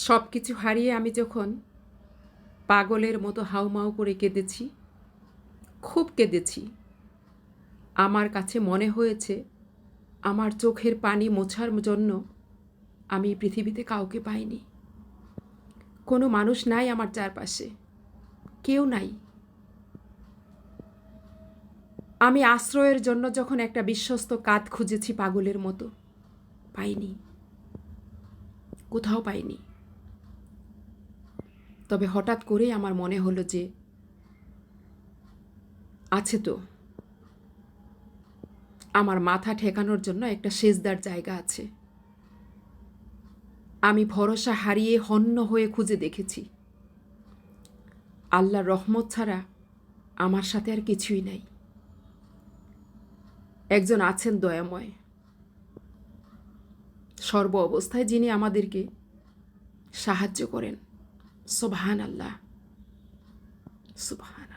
সব কিছু হারিয়ে আমি যখন পাগলের মতো হাউমাউ করে কেঁদেছি, খুব কেঁদেছি। আমার কাছে মনে হয়েছে আমার চোখের পানি মোছার জন্য আমি পৃথিবীতে কাউকে পাইনি। কোনো মানুষ নাই আমার চারপাশে, কেউ নাই। আমি আশ্রয়ের জন্য যখন একটা বিশ্বস্ত কাঁধ খুঁজেছি পাগলের মতো, পাইনি, কোথাও পাইনি। তবে হঠাৎ করেই আমার মনে হলো যে আছে তো, আমার মাথা ঠেকানোর জন্য একটা সেজদার জায়গা আছে। আমি ভরসা হারিয়ে হন্য হয়ে খুঁজে দেখেছি। আল্লাহর রহমত ছাড়া আমার সাথে আর কিছুই নাই। একজন আছেন দয়াময়, সর্ব অবস্থায় যিনি আমাদেরকে সাহায্য করেন। সুবহান আল্লাহ, সুবহান।